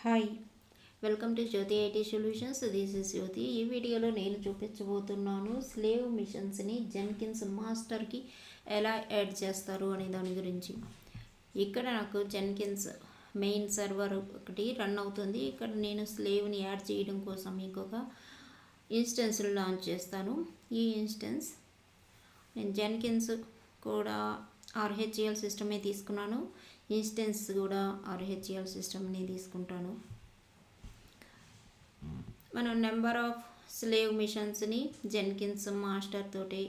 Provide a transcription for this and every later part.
Hi, welcome to Jyothi IT solutions. This is Jyothi. ఈ వీడియోలో నేను చూపించబోతున్నాను స్లేవ్ మిషన్స్ని జెన్కిన్స్ మాస్టర్కి ఎలా యాడ్ చేస్తారు అనే దాని గురించి. ఇక్కడ నాకు జెన్కిన్స్ మెయిన్ సర్వర్ ఒకటి రన్ అవుతుంది. ఇక్కడ నేను స్లేవ్ని యాడ్ చేయడం కోసం ఇంకొక ఇన్స్టెన్స్ లాంచ్ చేస్తాను. ఈ ఇన్స్టెన్స్ నేను జెన్కిన్స్ కూడా ఆర్హెచ్ఎల్ సిస్టమే తీసుకున్నాను. ఇన్స్టెన్స్ కూడా ఆర్హెచ్ఎల్ సిస్టమ్ని తీసుకుంటాను. మనం నెంబర్ ఆఫ్ స్లేవ్ మిషన్స్ని జెన్కిన్స్ మాస్టర్ తోటి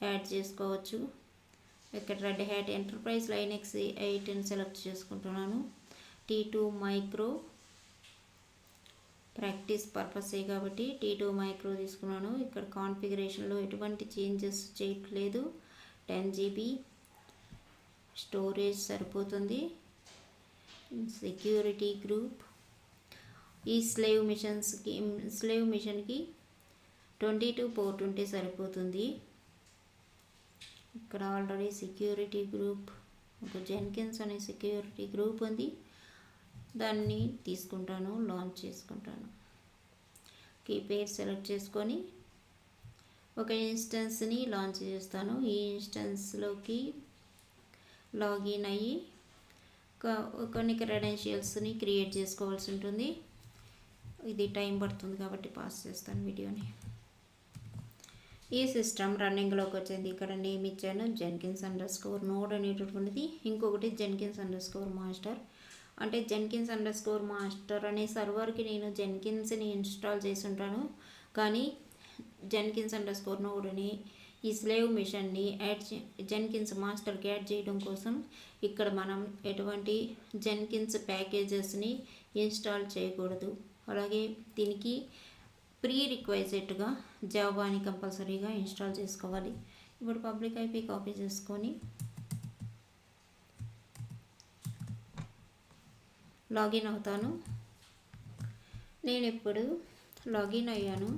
యాడ్ చేసుకోవచ్చు. ఇక్కడ Red Hat Enterprise Linux 8 select చేసుకుంటున్నాను. T2 మైక్రో ప్రాక్టీస్ పర్పసే కాబట్టి T2 మైక్రో తీసుకున్నాను. ఇక్కడ కాన్ఫిగరేషన్లో ఎటువంటి చేంజెస్ చేయట్లేదు. 10 GB స్టోరేజ్ సరిపోతుంది. సెక్యూరిటీ గ్రూప్ ఈ స్లేవ్ మిషన్కి 22 పోర్ట్ ఉంటే సరిపోతుంది. ఇక్కడ ఆల్రెడీ సెక్యూరిటీ గ్రూప్ ఒక జెన్కిన్స్ అనే సెక్యూరిటీ గ్రూప్ ఉంది. దాన్ని తీసుకుంటాను, లాంచ్ చేసుకుంటాను. కీపేర్ సెలెక్ట్ చేసుకొని ఒక ఇన్స్టెన్స్ని లాంచ్ చేస్తాను. ఈ ఇన్స్టెన్స్లోకి లాగిన్ అయ్యి కొన్ని క్రెడెన్షియల్స్ని క్రియేట్ చేసుకోవాల్సి ఉంటుంది. ఇది టైం పడుతుంది కాబట్టి పాస్ చేస్తాను వీడియోని. ఈ సిస్టమ్ రన్నింగ్లోకి వచ్చింది. ఇక్కడ నేమ్ ఇచ్చాను Jenkins_node అనేటటువంటిది. ఇంకొకటి Jenkins_ మాస్టర్. అంటే Jenkins_ మాస్టర్ అనే సర్వర్కి నేను జెన్కిన్స్ని ఇన్స్టాల్ చేసి ఉంటాను. కానీ Jenkins_node అని ఈ స్లేవ్ మిషన్ని జెన్కిన్స్ మాస్టర్కి యాడ్ చేయడం కోసం ఇక్కడ మనం ఎటువంటి జెన్కిన్స్ ప్యాకేజెస్ని ఇన్స్టాల్ చేయకూడదు. అలాగే దీనికి ప్రీ రిక్వైజెట్గా జావాని కంపల్సరీగా ఇన్స్టాల్ చేసుకోవాలి. ఇప్పుడు పబ్లిక్ ఐపీ కాపీ చేసుకొని లాగిన్ అవుతాను. నేను ఇప్పుడు లాగిన్ అయ్యాను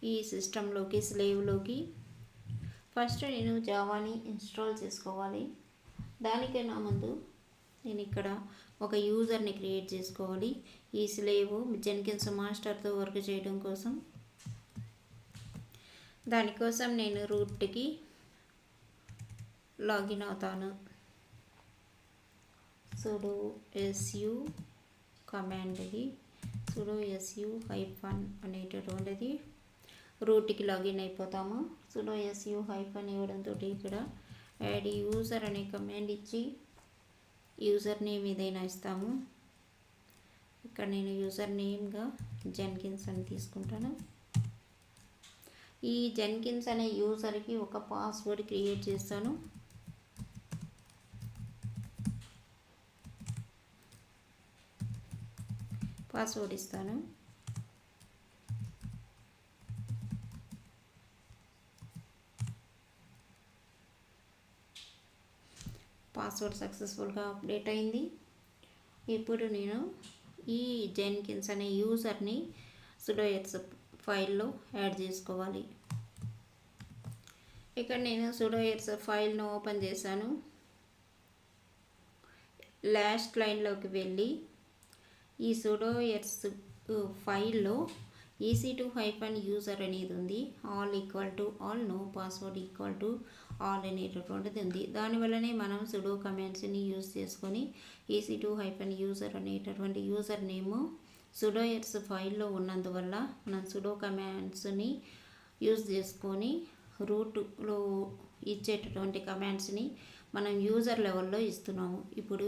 ఈ సిస్టంలోకి, స్లేవ్లోకి. ఫస్ట్ నేను జావాని ఇన్స్టాల్ చేసుకోవాలి. దానికైనా ముందు నేను ఇక్కడ ఒక యూజర్ని క్రియేట్ చేసుకోవాలి. ఈ స్లేవ్ జెన్కిన్స్ మాస్టర్తో వర్క్ చేయడం కోసం. దానికోసం నేను రూట్కి లాగిన్ అవుతాను. sudo su కమాండ్, ఇది sudo su - అనేటటువంటిది రూట్కి లాగిన్ అయిపోతాము. sudo su - ఇవ్వడంతో ఇక్కడ యాడ్ యూజర్ అనే కమాండ్ ఇచ్చి యూజర్ నేమ్ ఏదైనా ఇస్తాము. ఇక్కడ నేను యూజర్ నేమ్గా జెన్కిన్స్ అని తీసుకుంటాను. ఈ జెన్కిన్స్ అనే యూజర్కి ఒక పాస్వర్డ్ క్రియేట్ చేస్తాను. పాస్వర్డ్ ఇస్తాను. పాస్వర్డ్ సక్సెస్ఫుల్గా అప్డేట్ అయింది. ఇప్పుడు నేను ఈ జెన్కిన్స్ అనే యూజర్ని sudoers ఫైల్లో యాడ్ చేసుకోవాలి. ఇక్కడ నేను sudoers ఫైల్ను ఓపెన్ చేశాను. లాస్ట్ లైన్లోకి వెళ్ళి ఈ sudoers ఫైల్లో EC2-user అనేది ఉంది. all = all, no password = all అనేటటువంటిది ఉంది. దానివల్లనే మనం sudo కమాండ్స్ని యూజ్ చేసుకొని EC2-user అనేటటువంటి యూజర్ నేమ్ sudoers ఫైల్లో ఉన్నందువల్ల మనం sudo కమాండ్స్ని యూజ్ చేసుకొని రూట్లో ఇచ్చేటటువంటి కమాండ్స్ని మనం యూజర్ లెవెల్లో ఇస్తున్నాము. ఇప్పుడు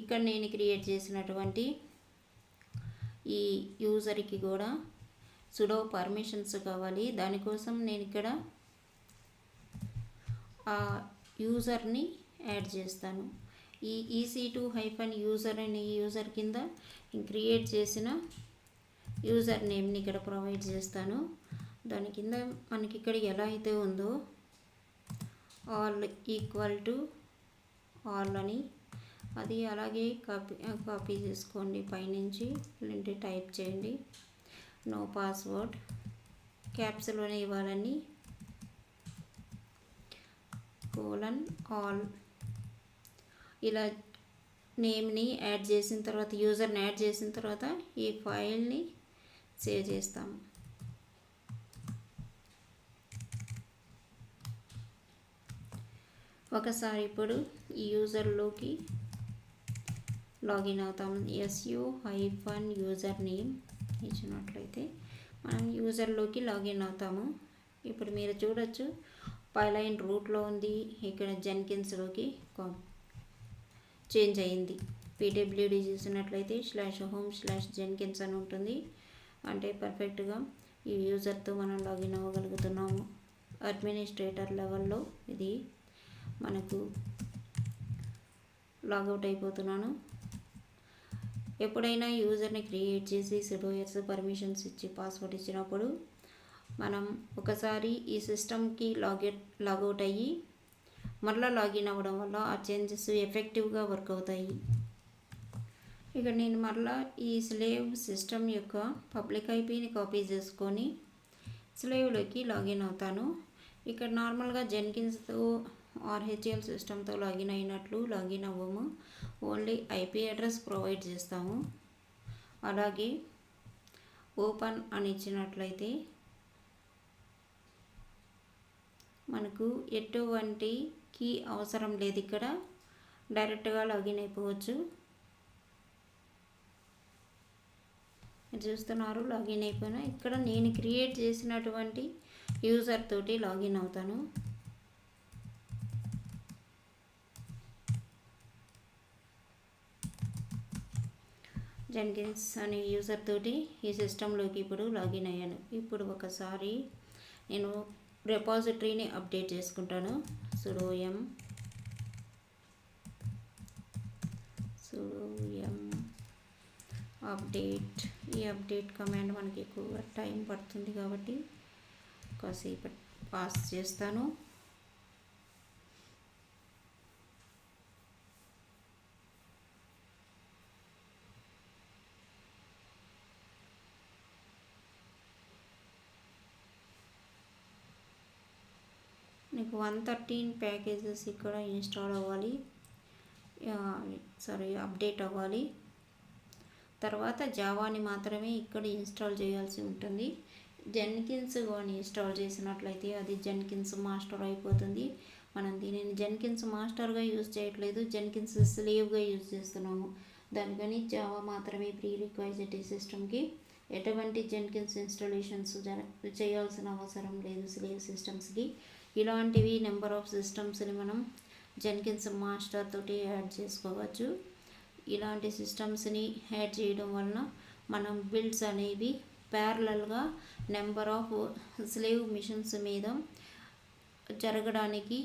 ఇక్కడ నేను క్రియేట్ చేసినటువంటి ఈ యూజర్కి కూడా sudo పర్మిషన్స్ కావాలి. దానికోసం నేను ఇక్కడ ఆ యూజర్ని యాడ్ చేస్తాను. ఈ EC2-user అనే యూజర్ కింద క్రియేట్ చేసిన యూజర్ నేమ్ని ఇక్కడ ప్రొవైడ్ చేస్తాను. దాని కింద మనకి ఇక్కడ ఎలా అయితే ఉందో all = all అని, అది అలాగే కాపీ చేసుకోండి. పైనుంచి టైప్ చేయండి. నో పాస్వర్డ్ క్యాప్స్లోనే ఇవ్వాలని, all ఇలా నేమ్ని యాడ్ చేసిన తర్వాత, యూజర్ని యాడ్ చేసిన తర్వాత ఈ ఫైల్ని సేవ్ చేస్తాము. ఒకసారి ఇప్పుడు ఈ యూజర్లోకి లాగిన్ అవుతాము. su-యూజర్ నేమ్ ఇచ్చినట్లయితే మనం యూజర్లోకి లాగిన్ అవుతాము. ఇప్పుడు మీరు చూడొచ్చు పైలైన్ రూట్లో ఉంది, ఇక్కడ జెన్కిన్స్లోకి చేంజ్ అయింది. pwd చూసినట్లయితే /home/jenkins అని ఉంటుంది. అంటే పర్ఫెక్ట్గా ఈ యూజర్తో మనం లాగిన్ అవ్వగలుగుతున్నాము. అడ్మినిస్ట్రేటర్ లెవెల్లో ఇది మనకు లాగౌట్ అయిపోతున్నాను. ఎప్పుడైనా యూజర్ని క్రియేట్ చేసి sudo s పర్మిషన్స్ ఇచ్చి పాస్వర్డ్ ఇచ్చినప్పుడు మనం ఒకసారి ఈ సిస్టమ్కి లాగౌట్ అయ్యి మరలా లాగిన్ అవ్వడం వల్ల ఆ చేంజెస్ ఎఫెక్టివ్గా వర్క్ అవుతాయి. ఇక నేను మరలా ఈ స్లేవ్ సిస్టమ్ యొక్క పబ్లిక్ ఐపీని కాపీ చేసుకొని స్లేవ్లోకి లాగిన్ అవుతాను. ఇక్కడ నార్మల్గా జెన్కిన్స్తో RHEL సిస్టమ్తో లాగిన్ అయినట్లు లాగిన్ అవ్వము. ఓన్లీ ఐపీ అడ్రస్ ప్రొవైడ్ చేస్తాము. అలాగే ఓపెన్ అని ఇచ్చినట్లయితే మనకు ఎటువంటి కీ అవసరం లేదు. ఇక్కడ డైరెక్ట్గా లాగిన్ అయిపోవచ్చు. చూస్తున్నారు లాగిన్ అయిపోయినా. ఇక్కడ నేను క్రియేట్ చేసినటువంటి యూజర్ తోటి లాగిన్ అవుతాను. జెన్కిన్స్ అనే యూజర్ తోటి ఈ సిస్టంలోకి ఇప్పుడు లాగిన్ అయ్యాను. ఇప్పుడు ఒకసారి నేను రెపాజిటరీని అప్డేట్ చేసుకుంటాను. sudo m update. ఈ అప్డేట్ కమాండ్ మనకి ఎక్కువ టైం పడుతుంది కాబట్టి కాసేపు పాస్ చేస్తాను. నీకు 113 ప్యాకేజెస్ ఇక్కడ ఇన్స్టాల్ అవ్వాలి, అప్డేట్ అవ్వాలి. తర్వాత జావాని మాత్రమే ఇక్కడ ఇన్స్టాల్ చేయాల్సి ఉంటుంది. జెన్కిన్స్ కానీ ఇన్స్టాల్ చేసినట్లయితే అది జెన్కిన్స్ మాస్టర్ అయిపోతుంది. మనం దీనిని జెన్కిన్స్ మాస్టర్గా యూజ్ చేయట్లేదు, జెన్కిన్స్ స్లేవ్గా యూజ్ చేస్తున్నాము. దానికని జావా మాత్రమే ప్రీ రిక్వైజ్డ్ సిస్టమ్కి ఎటువంటి జెన్కిన్స్ ఇన్స్టాలేషన్స్ చేయాల్సిన అవసరం లేదు. స్లేవ్ సిస్టమ్స్కి ఇలాంటివి నెంబర్ ఆఫ్ సిస్టమ్స్ని మనం జెన్కిన్స్ మాస్టర్ తోటి యాడ్ చేసుకోవచ్చు. ఇలాంటి సిస్టమ్స్ని యాడ్ చేయడం వలన మనం బిల్డ్స్ అనేవి ప్యారలల్గా నెంబర్ ఆఫ్ స్లేవ్ మిషన్స్ మీద జరగడానికి,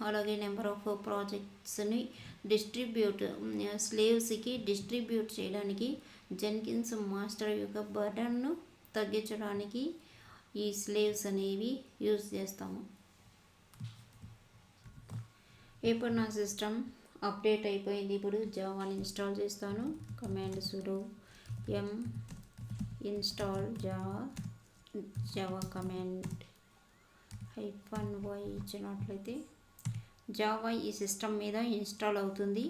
అలాగే నెంబర్ ఆఫ్ ప్రాజెక్ట్స్ని స్లేవ్స్కి డిస్ట్రిబ్యూట్ చేయడానికి, జెన్కిన్స్ మాస్టర్ యొక్క బర్డన్ను తగ్గించడానికి ఈ స్లేవ్స్ అనేవి యూజ్ చేస్తాము. ఇప్పుడు నా సిస్టమ్ అప్డేట్ అయిపోయింది. ఇప్పుడు జావాని ఇన్స్టాల్ చేస్తాను. Command sudo m install Java command -y ఇచ్చినట్లయితే జావా ఈ సిస్టమ్ మీద ఇన్స్టాల్ అవుతుంది.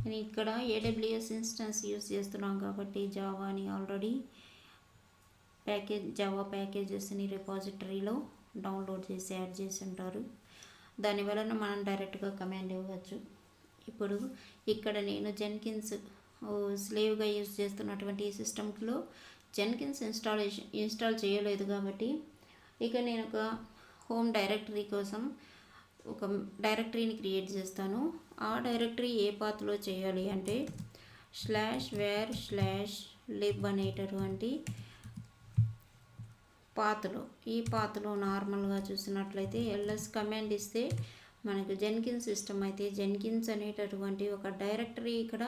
నేను ఇక్కడ AWS ఇన్స్టెన్స్ యూజ్ చేస్తున్నాం కాబట్టి జావాని ఆల్రెడీ జావా ప్యాకేజెస్ని రిపాజిటరీలో డౌన్లోడ్ చేసి యాడ్ చేసి ఉంటారు. దానివలన మనం డైరెక్ట్గా కమాండ్ ఇవ్వచ్చు. ఇప్పుడు ఇక్కడ నేను జెన్కిన్స్ స్లేవ్గా యూజ్ చేస్తున్నటువంటి ఈ సిస్టమ్లో జెన్కిన్స్ ఇన్స్టాల్ చేయలేదు కాబట్టి ఇక నేను ఒక హోమ్ డైరెక్టరీ కోసం ఒక డైరెక్టరీని క్రియేట్ చేస్తాను. ఆ డైరెక్టరీ ఏ పాత్లో చేయాలి అంటే /var/lib అనేటటువంటి పాత్లో, ఈ పాత్లో నార్మల్గా చూసినట్లయితే ls కమాండ్ ఇస్తే మనకు జెన్కిన్స్ సిస్టమ్ అయితే జెన్కిన్స్ అనేటటువంటి ఒక డైరెక్టరీ ఇక్కడ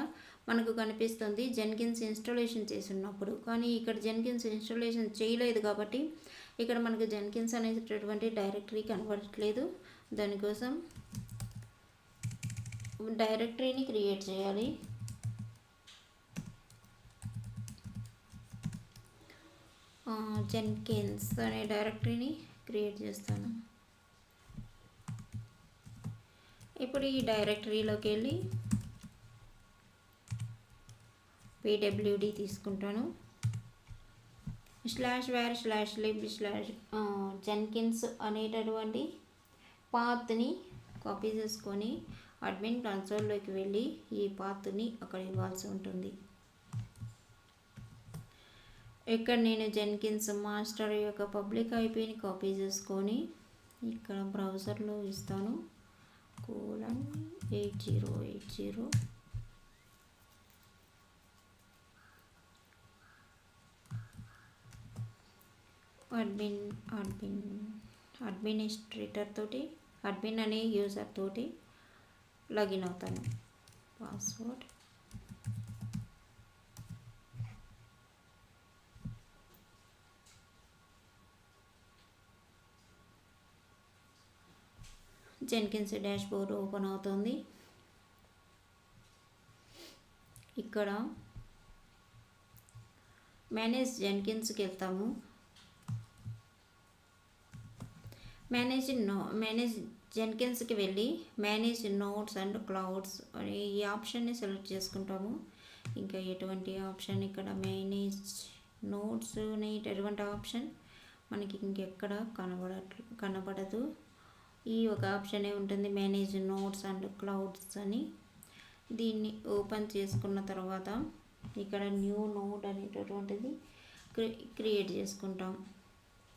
మనకు కనిపిస్తుంది జెన్కిన్స్ ఇన్స్టాలేషన్ చేసినప్పుడు. కానీ ఇక్కడ జెన్కిన్స్ ఇన్స్టాలేషన్ చేయలేదు కాబట్టి ఇక్కడ మనకు జెన్కిన్స్ అనేటటువంటి డైరెక్టరీ కనబడట్లేదు. దానికోసం డైరెక్టరీని క్రియేట్ చేయాలి. జెన్కిన్స్ అనే డైరెక్టరీని క్రియేట్ చేస్తాను. ఇప్పుడు ఈ డైరెక్టరీలోకి వెళ్ళి pwd తీసుకుంటాను. /var/lib/jenkins అనేటటువంటి పాత్ని కాపీ చేసుకొని అడ్మిన్ కన్సోల్లోకి వెళ్ళి ఈ పాత్ని అక్కడ ఇవ్వాల్సి ఉంటుంది. ఇక్కడ నేను జెన్కిన్స్ మాస్టర్ యొక్క పబ్లిక్ ఐపీని కాపీ చేసుకొని ఇక్కడ బ్రౌజర్లో ఇస్తాను :8080 అడ్మినిస్ట్రేటర్ తోటి అడ్మిన్ అనే యూజర్ తోటి లాగిన్ అవుతాను. Password Jenkins dash board open అవుతుంది. ఇక్కడ మేనేజ్ జెన్కిన్స్కి వెళ్తాము. మేనేజ్ జెన్కిన్స్కి వెళ్ళి మేనేజ్ నోట్స్ అండ్ క్లౌడ్స్ అనే ఈ ఆప్షన్ని సెలెక్ట్ చేసుకుంటాము. ఇంకా ఎటువంటి ఆప్షన్ ఇక్కడ మేనేజ్ నోట్స్ అనేటటువంటి ఆప్షన్ మనకి ఇంకెక్కడ కనబడదు. ఈ ఒక ఆప్షనే ఉంటుంది, మేనేజ్ నోట్స్ అండ్ క్లౌడ్స్ అని. దీన్ని ఓపెన్ చేసుకున్న తర్వాత ఇక్కడ న్యూ నోడ్ అనేటటువంటిది క్రియేట్ చేసుకుంటాం.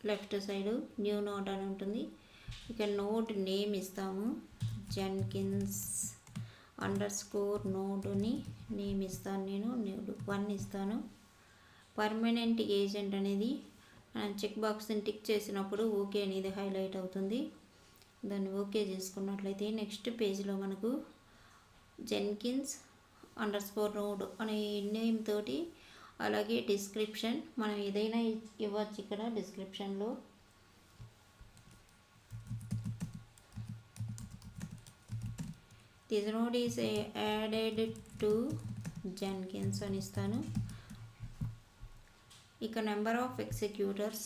లెఫ్ట్ సైడ్ న్యూ నోడ్ అని ఉంటుంది. ఇక్కడ నోడ్ నేమ్ ఇస్తాము, జెన్కిన్స్ _నోడ్ని నేమ్ ఇస్తాను. నేను నోడ్ 1 ఇస్తాను. పర్మనెంట్ ఏజెంట్ అనేది చెక్ బాక్స్ని టిక్ చేసినప్పుడు ఓకే అనేది హైలైట్ అవుతుంది. దాన్ని ఓకే చేసుకున్నట్లయితే నెక్స్ట్ పేజ్లో మనకు జెన్కిన్స్ _నోడ్ అనే నేమ్ తోటి, అలాగే డిస్క్రిప్షన్ మనం ఏదైనా ఇవ్వచ్చు. ఇక్కడ డిస్క్రిప్షన్లో this node is added to Jenkins అని ఇస్తాను. ఇక number of executors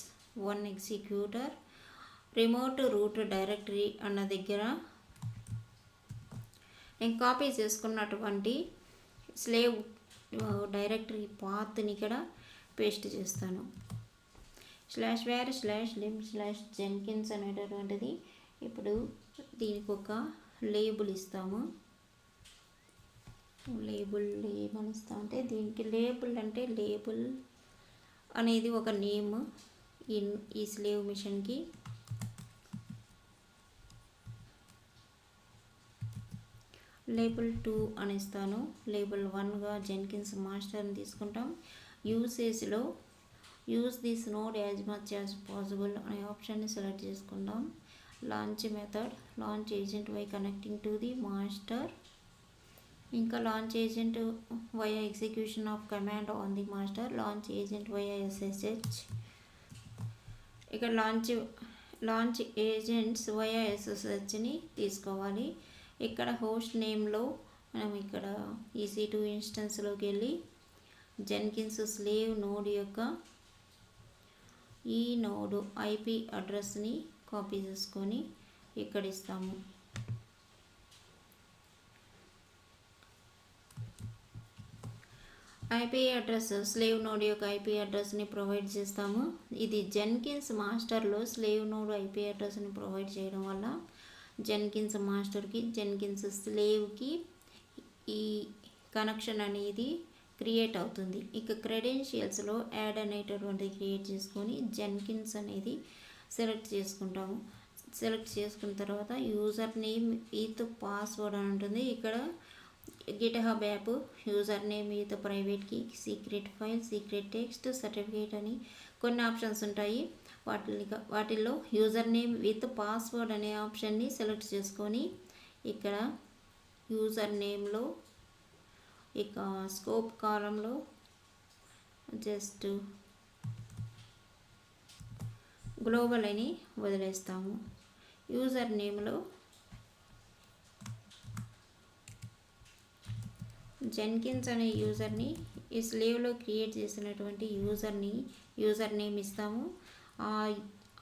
1 executor. Remote root directory అన్న దగ్గర నేను కాపీ చేసుకున్నటువంటి స్లేవ్ డైరెక్టరీ పాత్ని ఇక్కడ పేస్ట్ చేస్తాను. /var/lib/jenkins అనేటటువంటిది. ఇప్పుడు దీనికి ఒక లేబుల్ ఇస్తాము. లేబుల్ ఏమని ఇస్తామంటే దీనికి లేబుల్ అంటే లేబుల్ అనేది ఒక నేమ్ ఈ స్లేవ్ మిషన్కి. లేబుల్ 2 అని ఇస్తాను. లేబుల్ 1గా జెన్కిన్స్ మాస్టర్ని తీసుకుంటాం. యూసేజ్లో use this node as much as possible అనే ఆప్షన్ని సెలెక్ట్ చేసుకుందాం. Launch method launch agent by connecting to the master. ఇంకా launch agent via execution of command on the master. Launch agent via SSH. ఇక్కడ launch agents via SSHని తీసుకోవాలి. ఇక్కడ host నేమ్లో మనం ఇక్కడ EC2 ఇన్స్టెన్స్లోకి వెళ్ళి జెన్కిన్స్ స్లేవ్ నోడ్ యొక్క ఈ నోడ్ IP అడ్రస్ని కాపీ చేసుకొని ఇక్కడ ఇస్తాము. IP అడ్రస్ స్లేవ్ నోడ్ యొక్క IP అడ్రస్ని ప్రొవైడ్ చేస్తాము. ఇది జెన్కిన్స్ మాస్టర్లో స్లేవ్ నోడ్ IP అడ్రస్ని ప్రొవైడ్ చేయడం వల్ల జెన్కిన్స్ మాస్టర్కి జెన్కిన్స్ స్లేవ్కి ఈ కనెక్షన్ అనేది క్రియేట్ అవుతుంది. ఇక క్రెడెన్షియల్స్లో యాడ్ అనేటటువంటిది క్రియేట్ చేసుకొని జెన్కిన్స్ అనేది సెలెక్ట్ చేసుకుంటాము. సెలెక్ట్ చేసుకున్న తర్వాత యూజర్ నేమ్ విత్ పాస్వర్డ్ అని ఉంటుంది. ఇక్కడ GitHub app user name with private key, secret file, secret text, certificate అని కొన్ని ఆప్షన్స్ ఉంటాయి. వాటిల్లో యూజర్ నేమ్ విత్ పాస్వర్డ్ అనే ఆప్షన్ని సెలెక్ట్ చేసుకొని ఇక్కడ యూజర్ నేమ్లో ఇక స్కోప్ కాలంలో జస్ట్ గ్లోబల్ అని వదిలేస్తాము. యూజర్ నేమ్లో జెన్కిన్స్ అనే యూజర్ని ఈ స్లేవ్లో క్రియేట్ చేసినటువంటి యూజర్ నేమ్ ఇస్తాము.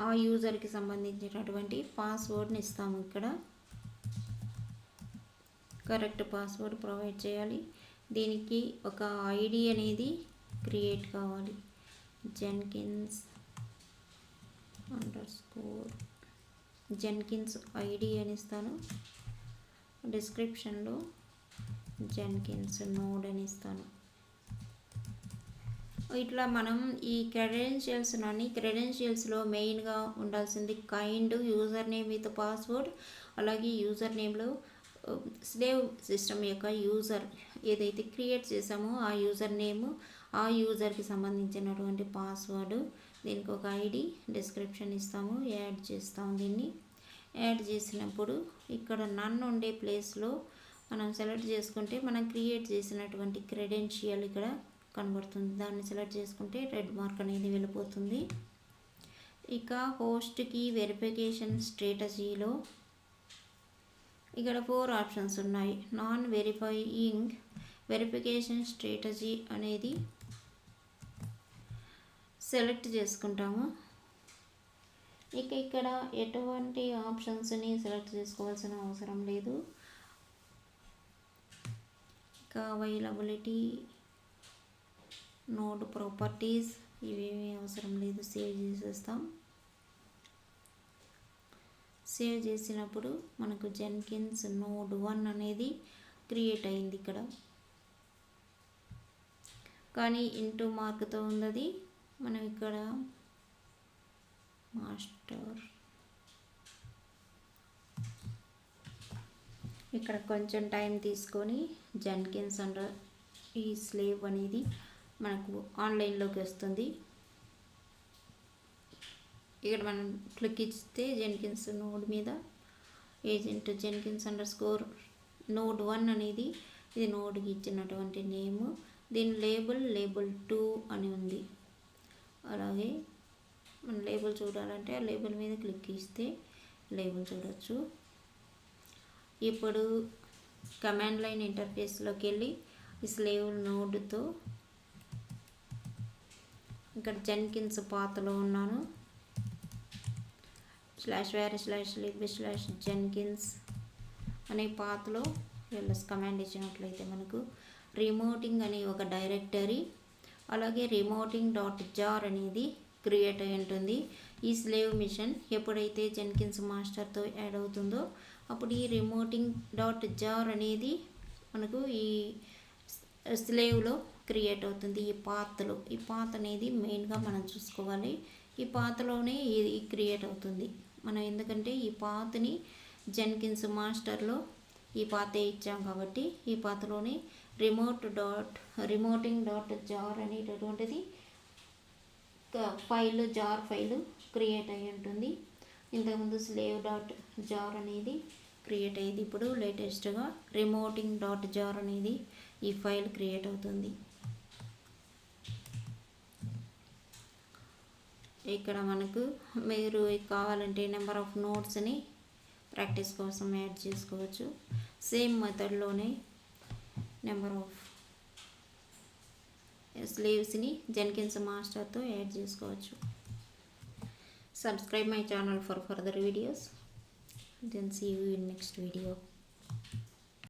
ఆ యూజర్కి సంబంధించినటువంటి పాస్వర్డ్ని ఇస్తాము. ఇక్కడ కరెక్ట్ పాస్వర్డ్ ప్రొవైడ్ చేయాలి. దీనికి ఒక ఐడి అనేది క్రియేట్ కావాలి. జెన్కిన్స్ ఐడి అని ఇస్తాను. డిస్క్రిప్షన్లో జెన్కిన్స్ నోడ్ అని ఇస్తాను. ఇట్లా మనం ఈ క్రెడెన్షియల్స్లో మెయిన్గా ఉండాల్సింది kind, user name with password, అలాగే యూజర్ నేమ్లో స్లేవ్ సిస్టమ్ యొక్క యూజర్ ఏదైతే క్రియేట్ చేసామో ఆ యూజర్ నేమ్, ఆ యూజర్కి సంబంధించినటువంటి పాస్వర్డ్, దీనికి ఒక ఐడి, డిస్క్రిప్షన్ ఇస్తాము, యాడ్ చేస్తాము. దీన్ని యాడ్ చేసినప్పుడు ఇక్కడ నన్ ఉండే ప్లేస్లో మనం సెలెక్ట్ చేసుకుంటే మనం క్రియేట్ చేసినటువంటి క్రెడెన్షియల్ ఇక్కడ కనబడుతుంది. దాన్ని సెలెక్ట్ చేసుకుంటే రెడ్ మార్క్ అనేది వెళ్ళిపోతుంది. ఇక హోస్ట్కి వెరిఫికేషన్ స్ట్రాటజీలో ఇక్కడ 4 ఆప్షన్స్ ఉన్నాయి. నాన్ వెరిఫైయింగ్ వెరిఫికేషన్ స్ట్రాటజీ అనేది సెలెక్ట్ చేసుకుంటాము. ఇక ఇక్కడ ఎటువంటి ఆప్షన్స్ని సెలెక్ట్ చేసుకోవాల్సిన అవసరం లేదు. ఇక అవైలబిలిటీ, నోడ్ ప్రాపర్టీస్ ఇవేమీ అవసరం లేదు. సేవ్ చేసేస్తాం. సేవ్ చేసినప్పుడు మనకు జెన్కిన్స్ నోడ్ 1 అనేది క్రియేట్ అయింది ఇక్కడ, కానీ ఇంటూ మార్క్తో ఉన్నది. మనం ఇక్కడ మాస్టర్ ఇక్కడ కొంచెం టైం తీసుకొని జెన్కిన్స్ అండర్ ఈ స్లేవ్ అనేది మనకు ఆన్లైన్లోకి వస్తుంది. ఇక్కడ మనం క్లిక్ ఇస్తే జెన్కిన్స్ నోడ్ మీద ఏజెంట్ జెన్కిన్స్ అండర్స్కోర్ నోడ్ 1 అనేది ఇది నోడ్కి ఇచ్చినటువంటి నేము. దీని లేబుల్ 2 అని ఉంది. అలాగే మన లేబుల్ చూడాలంటే ఆ లేబుల్ మీద క్లిక్ ఇస్తే లేబుల్ చూడవచ్చు. ఇప్పుడు కమాండ్ లైన్ ఇంటర్ఫేస్లోకి వెళ్ళి ఈ స్లేవ్ నోడ్తో ఇక్కడ జెన్కిన్స్ పాత్లో ఉన్నాను. /var/lib/jenkins అనే పాత్లో ls కమాండ్ ఇచ్చినట్లయితే మనకు రిమోటింగ్ అనే ఒక డైరెక్టరీ, అలాగే remoting.jar అనేది క్రియేట్ అయి ఉంటుంది. ఈ స్లేవ్ మిషన్ ఎప్పుడైతే జెన్కిన్స్ మాస్టర్తో యాడ్ అవుతుందో అప్పుడు ఈ remoting.jar అనేది మనకు ఈ స్లేవ్లో క్రియేట్ అవుతుంది. ఈ పాత్ అనేది మెయిన్గా మనం చూసుకోవాలి. ఈ పాత్లోనే ఇది క్రియేట్ అవుతుంది. మనం ఎందుకంటే ఈ పాత్ని జెన్కిన్స్ మాస్టర్లో ఈ పాతే ఇచ్చాం కాబట్టి ఈ పాత్లోనే remoting.jar అనేటటువంటిది జార్ ఫైలు క్రియేట్ అయి ఉంటుంది. ఇంతకుముందు slave.jar అనేది క్రియేట్ అయ్యేది. ఇప్పుడు లేటెస్ట్గా remoting.jar అనేది ఈ ఫైల్ క్రియేట్ అవుతుంది. ఇక్కడ మనకు మీరు కావాలంటే నెంబర్ ఆఫ్ నోట్స్ని ప్రాక్టీస్ కోసం యాడ్ చేసుకోవచ్చు. సేమ్ మెథడ్లోనే నెంబర్ ఆఫ్ స్లేవ్స్ని జెన్కిన్స్ మాస్టర్తో యాడ్ చేసుకోవచ్చు. Subscribe my channel for further videos. Then see you in next video.